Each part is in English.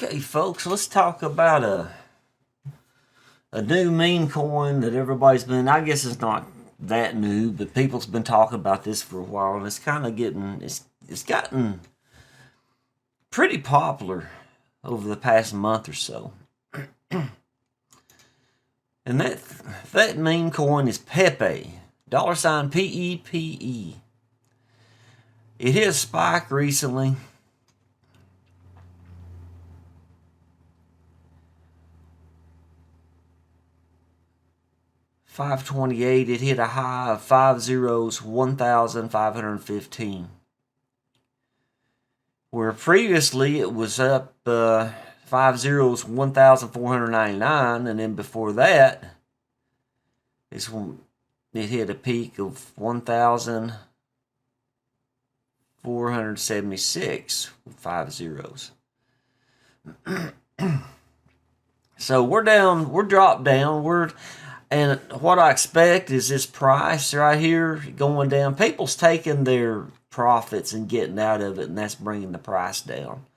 Okay, folks, let's talk about a new meme coin that everybody's been. I guess it's not that new, but people's been talking about this for a while, and it's kind of getting it's gotten pretty popular over the past month or so. And that meme coin is PEPE, $ PEPE. It hit a spike recently. $5.28. It hit a high of 1,515. Where previously it was up 1,499, and then before that, it's when it hit a peak of 1,476 with 5 zeros. So we're dropped down. And what I expect is this price right here going down. People's taking their profits and getting out of it, and that's bringing the price down.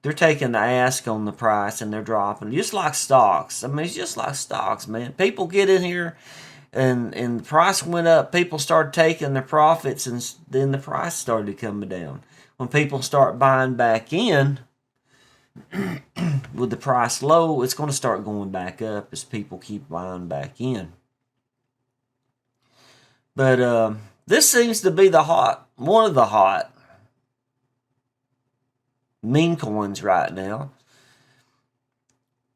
They're taking the ask on the price and they're dropping, just like stocks. I mean, it's just like stocks, man. People get in here and the price went up. People started taking their profits, and then the price started coming down. When people start buying back in, with the price low, it's going to start going back up as people keep buying back in. But this seems to be one of the hot meme coins right now.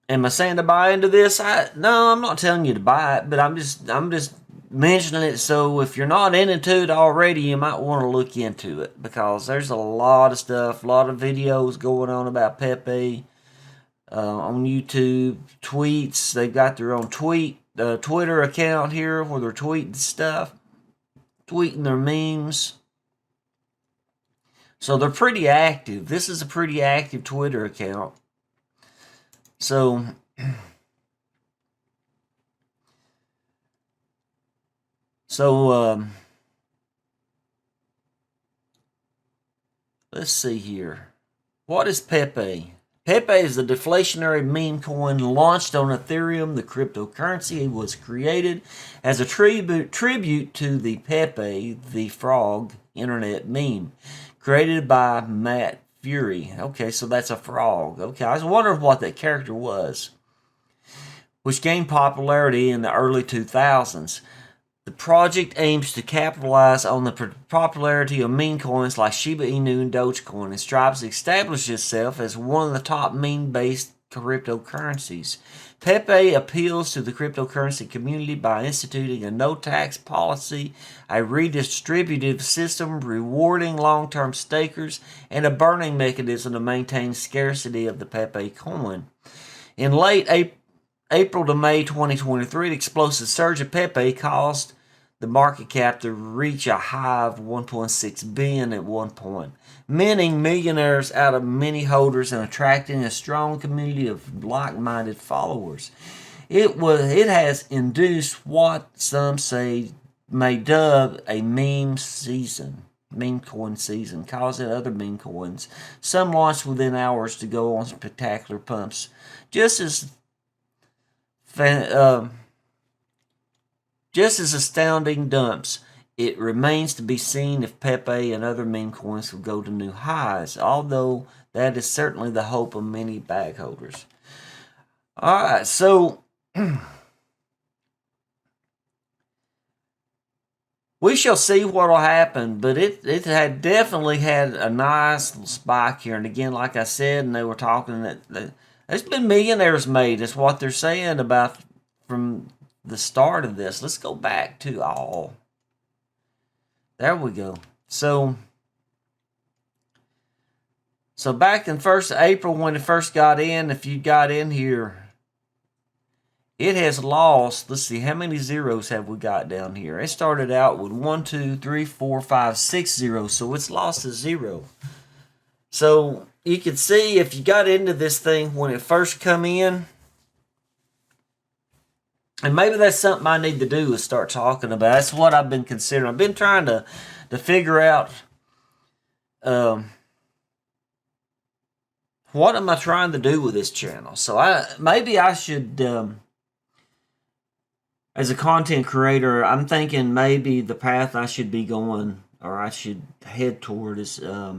Am I saying to buy into this? No, I'm not telling you to buy it, but I'm just mentioning it, so if you're not into it already, you might want to look into it, because there's a lot of stuff, a lot of videos going on about PEPE on YouTube, tweets. They've got their own Twitter account here where they're tweeting stuff, tweeting their memes. So they're pretty active. This is a pretty active Twitter account. So let's see here. What is PEPE? PEPE is the deflationary meme coin launched on Ethereum, the cryptocurrency. It was created as a tribute to the Pepe the Frog internet meme, created by Matt Fury. Okay, so that's a frog. Okay, I was wondering what that character was, which gained popularity in the early 2000s. The project aims to capitalize on the popularity of meme coins like Shiba Inu and Dogecoin, and strives to establish itself as one of the top meme-based cryptocurrencies. PEPE appeals to the cryptocurrency community by instituting a no-tax policy, a redistributive system rewarding long-term stakers, and a burning mechanism to maintain scarcity of the PEPE coin. In late April to May 2023, the explosive surge of PEPE caused the market cap to reach a high of $1.6 billion at one point, minting millionaires out of many holders and attracting a strong community of like-minded followers. It has induced what some say may dub a meme coin season, causing other meme coins, some launched within hours, to go on spectacular pumps. Just as astounding dumps. It remains to be seen if PEPE and other meme coins will go to new highs, although that is certainly the hope of many bag holders. Alright, so we shall see what will happen, but it had definitely had a nice little spike here. And again, like I said, and they were talking that there's been millionaires made, is what they're saying about from the start of this. Let's go back to all. There we go. So back in 1st April when it first got in, if you got in here, it has lost, let's see, how many zeros have we got down here? It started out with 1, 2, 3, 4, 5, 6 zeros, so it's lost a zero. So you can see if you got into this thing when it first come in, and maybe that's something I need to do, is start talking about. That's what I've been considering. I've been trying to figure out what am I trying to do with this channel? So maybe I should, as a content creator, I'm thinking maybe the path I should be going, or I should head toward is, I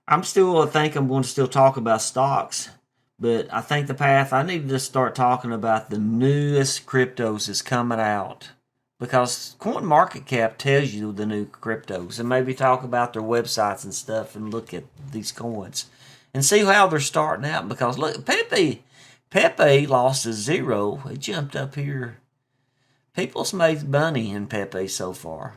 think I'm going to still talk about stocks, but I think the path I need to start talking about the newest cryptos that's coming out, because CoinMarketCap tells you the new cryptos, and maybe talk about their websites and stuff and look at these coins and see how they're starting out. Because look, PEPE lost to zero. It jumped up here. People's made money in PEPE so far.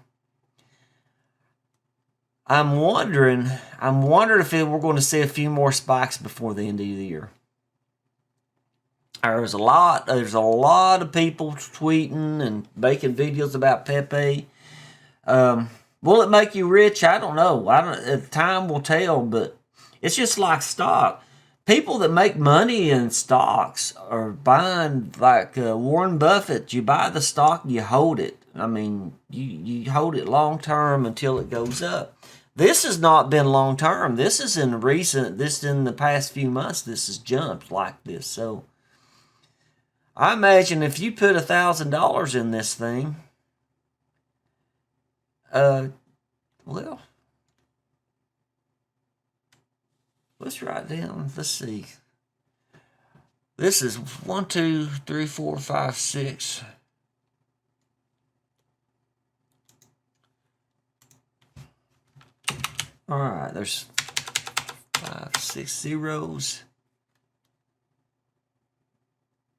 I'm wondering if we're going to see a few more spikes before the end of the year. There's a lot of people tweeting and making videos about PEPE. Will it make you rich? I don't know. Time will tell, but it's just like stock. People that make money in stocks are buying, like Warren Buffett. You buy the stock, you hold it. I mean, you hold it long term until it goes up. This has not been long term. This is in the past few months, this has jumped like this. So I imagine if you put $1,000 in this thing, well, let's write down. Let's see. This is 1, 2, 3, 4, 5, 6. All right, there's 5, 6 zeros.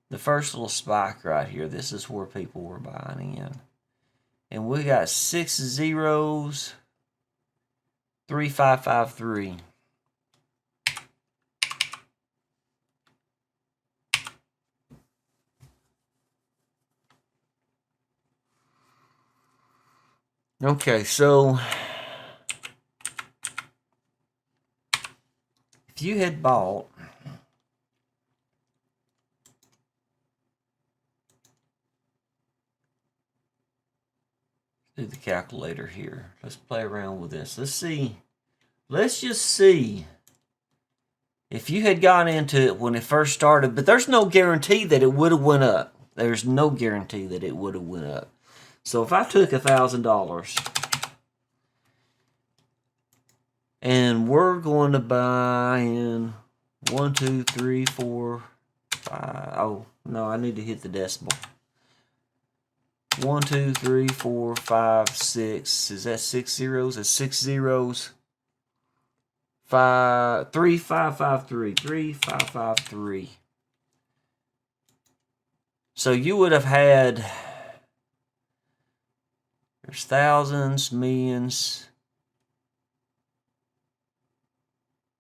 The first little spike right here, this is where people were buying in. And we got 6 zeros, 3, 5, 5, 3. Okay, so if you had bought do the calculator here. Let's play around with this. Let's just see if you had gone into it when it first started, but there's no guarantee that it would have went up. There's no guarantee that it would have went up. So if I took $1,000 and we're going to buy in 1, 2, 3, 4, 5. Oh, no, I need to hit the decimal. 1, 2, 3, 4, 5, 6. Is that 6 zeros? That's 6 zeros. 5, 3, 5, 5, 3. 3, 5, 5, 3. So you would have had, there's thousands, millions.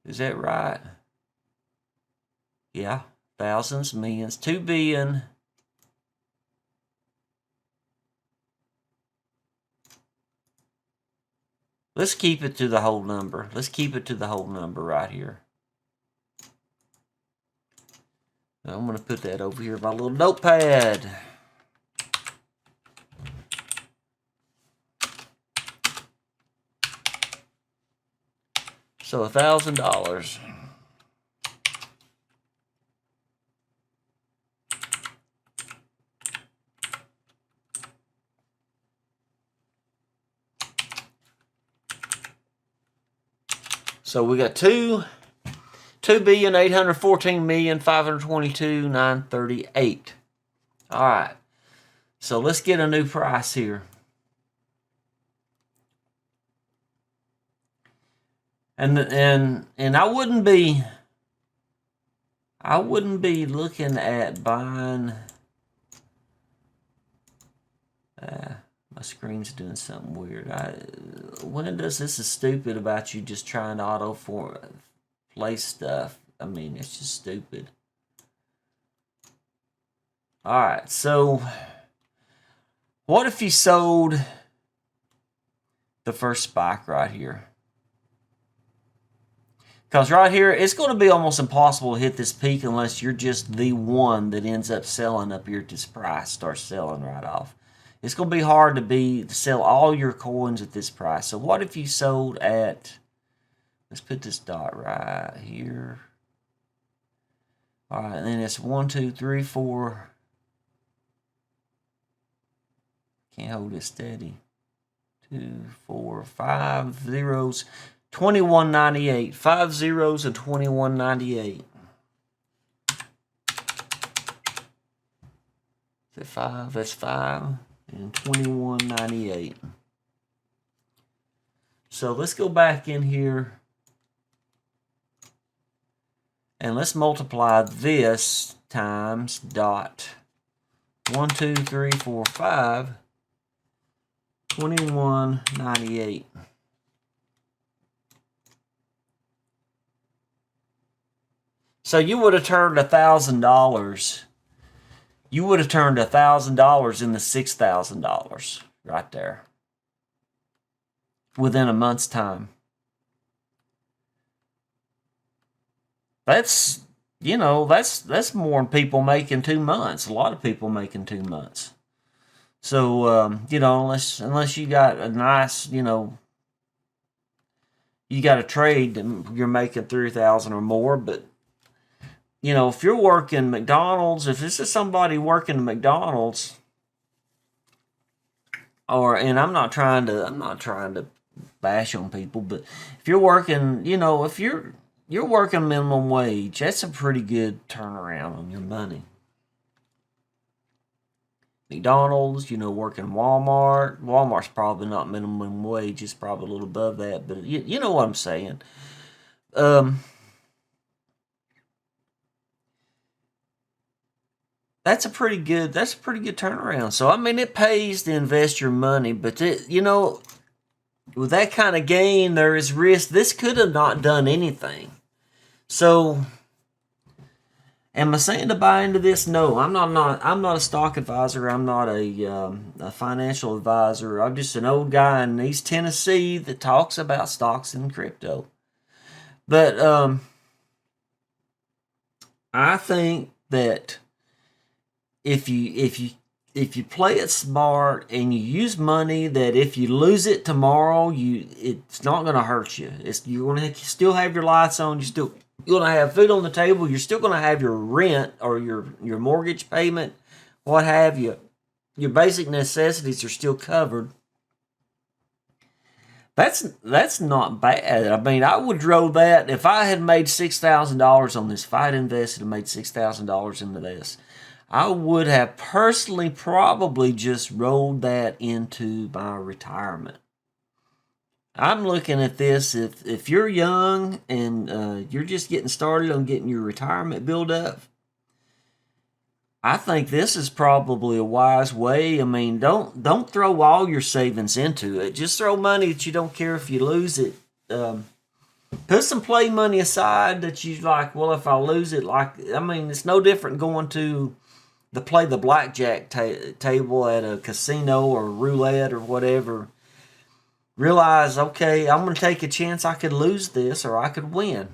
Is that right? Yeah, thousands, millions, 2 billion. Let's keep it to the whole number. Let's keep it to the whole number right here. I'm going to put that over here in my little notepad. So $1,000. So we got 2,814,522,938. All right. So let's get a new price here. And I wouldn't be looking at buying. My screen's doing something weird. Windows, this is stupid about you just trying to auto play stuff. I mean, it's just stupid. All right, so what if you sold the first spike right here? Because right here, it's going to be almost impossible to hit this peak unless you're just the one that ends up selling up here at this price, starts selling right off. It's going to be hard to sell all your coins at this price. So what if you sold at Let's put this dot right here. All right, and then it's 1, 2, 3, 4. Can't hold it steady. 2, 4, 5 zeros. 21.98. 5 zeros and 21.98. Is it 5? That's 5 and 21.98. So let's go back in here and let's multiply this times dot 1, 2, 3, 4, 5, 21.98. So you would have turned $1,000. You would have turned $1,000 into $6,000 right there within a month's time. That's, you know, that's more than people make in 2 months. A lot of people make in 2 months. So, you know, unless you got a nice, you know, you got a trade and you're making $3,000 or more. But, you know, if you're working McDonald's, if this is somebody working McDonald's, and I'm not trying to bash on people, but if you're working, you know, if you're working minimum wage, that's a pretty good turnaround on your money. McDonald's, you know, working Walmart. Walmart's probably not minimum wage. It's probably a little above that, but you know what I'm saying. That's a pretty good turnaround. So, I mean, it pays to invest your money, but you know, with that kind of gain, there is risk. This could have not done anything. So, am I saying to buy into this? No, I'm not a stock advisor. I'm not a financial advisor. I'm just an old guy in East Tennessee that talks about stocks and crypto. But I think that if you play it smart and you use money, that if you lose it tomorrow, it's not going to hurt you. You're going to still have your lights on. You're going to have food on the table. You're still going to have your rent or your mortgage payment, what have you. Your basic necessities are still covered. That's not bad. I mean, I would roll that if I had made $6,000 on this. If I had invested and made $6,000 into this, I would have personally probably just rolled that into my retirement. I'm looking at this, if you're young and you're just getting started on getting your retirement built up, I think this is probably a wise way. I mean, don't throw all your savings into it. Just throw money that you don't care if you lose it. Put some play money aside that you like, well, if I lose it, I mean, it's no different going to play the blackjack table at a casino or roulette or whatever. Realize, okay, I'm going to take a chance I could lose this or I could win.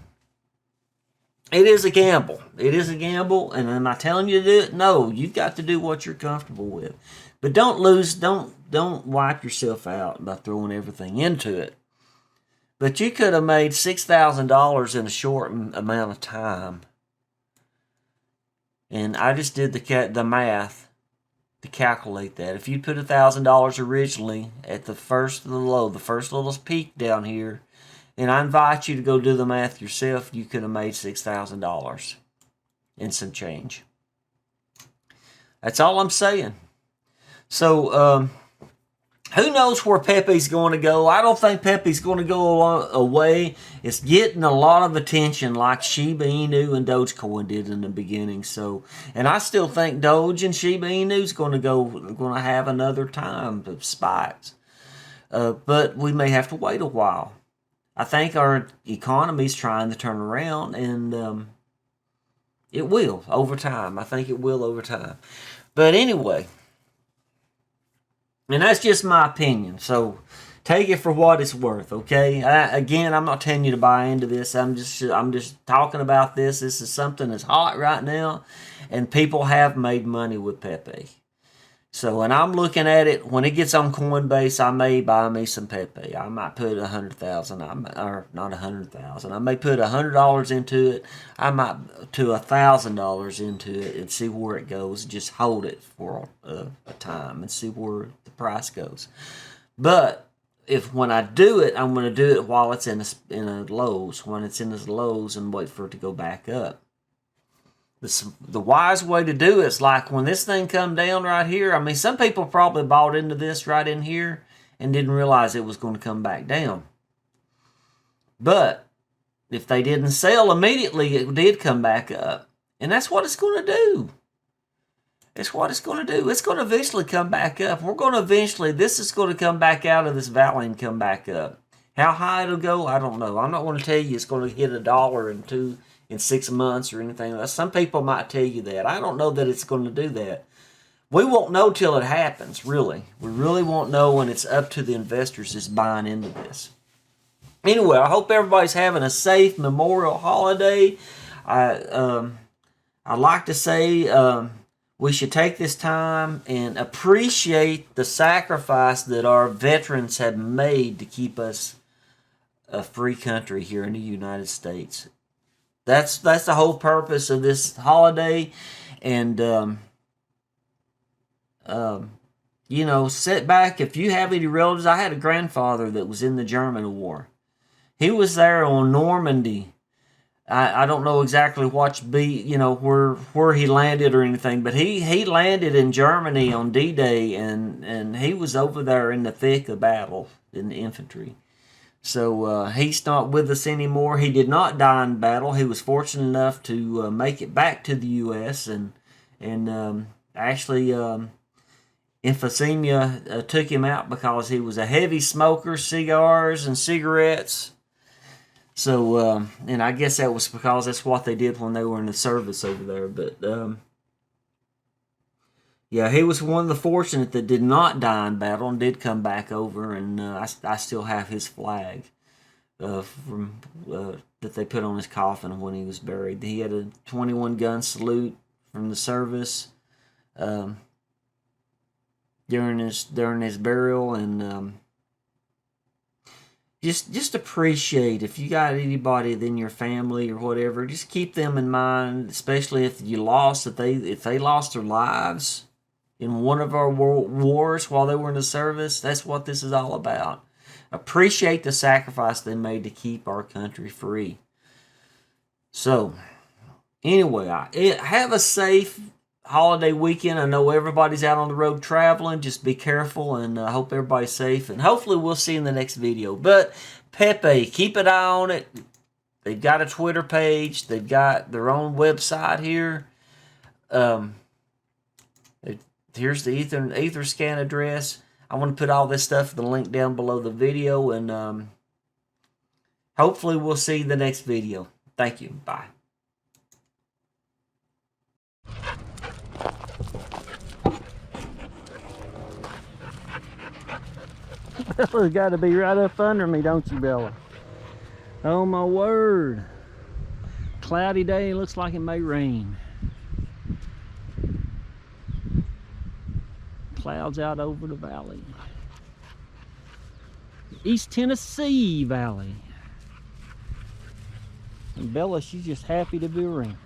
It is a gamble. It is a gamble, and am I telling you to do it? No, you've got to do what you're comfortable with. But don't wipe yourself out by throwing everything into it. But you could have made $6,000 in a short amount of time. And I just did the math to calculate that. If you put $1,000 originally at the first of the low, the first little peak down here, and I invite you to go do the math yourself, you could have made $6,000 and some change. That's all I'm saying. So, who knows where PEPE's going to go? I don't think PEPE's going to go away. It's getting a lot of attention like Shiba Inu and Dogecoin did in the beginning. So, and I still think Doge and Shiba Inu is going to have another time of spikes. But we may have to wait a while. I think our economy's trying to turn around, and it will over time. I think it will over time. But anyway, and that's just my opinion. So take it for what it's worth, okay? Again, I'm not telling you to buy into this. I'm just talking about this. This is something that's hot right now, and people have made money with PEPE. So, and I'm looking at it, when it gets on Coinbase, I may buy me some PEPE. I might put 100,000, or not 100,000. I may put $100 into it. I might to $1,000 into it and see where it goes. Just hold it for a time and see where the price goes. But when I do it, I'm going to do it while it's in a lows, when it's in the lows, and wait for it to go back up. The wise way to do it is like when this thing come down right here. I mean, some people probably bought into this right in here and didn't realize it was going to come back down. But if they didn't sell immediately, it did come back up. And that's what it's going to do. It's what it's going to do. It's going to eventually come back up. We're going to eventually, this is going to come back out of this valley and come back up. How high it'll go, I don't know. I'm not going to tell you it's going to hit $1 in 6 months or anything like that. Some people might tell you that. I don't know that it's going to do that. We won't know till it happens, really. We really won't know when it's up to the investors that's buying into this. Anyway, I hope everybody's having a safe Memorial holiday. I'd like to say we should take this time and appreciate the sacrifice that our veterans have made to keep us a free country here in the United States. That's the whole purpose of this holiday. And, you know, sit back. If you have any relatives, I had a grandfather that was in the German War. He was there on Normandy. I don't know exactly where he landed or anything, but he landed in Germany on D-Day, and he was over there in the thick of battle in the infantry. So he's not with us anymore. He did not die in battle. He was fortunate enough to make it back to the U.S. and actually emphysema took him out because he was a heavy smoker, cigars and cigarettes. So and I guess that was because that's what they did when they were in the service over there. But yeah, he was one of the fortunate that did not die in battle and did come back over, and I still have his flag from that they put on his coffin when he was buried. He had a 21-gun salute from the service during his burial, and just appreciate, if you got anybody in your family or whatever, just keep them in mind, especially if they lost their lives in one of our wars while they were in the service. That's what this is all about. Appreciate the sacrifice they made to keep our country free. So, anyway, have a safe holiday weekend. I know everybody's out on the road traveling. Just be careful, and I hope everybody's safe. And hopefully we'll see you in the next video. But PEPE, keep an eye on it. They've got a Twitter page. They've got their own website here. Here's the Etherscan address. I want to put all this stuff in the link down below the video, and hopefully we'll see you in the next video. Thank you. Bye. Bella's got to be right up under me, don't you, Bella? Oh, my word. Cloudy day. Looks like it may rain. Clouds out over the valley. East Tennessee Valley. And Bella, she's just happy to be around.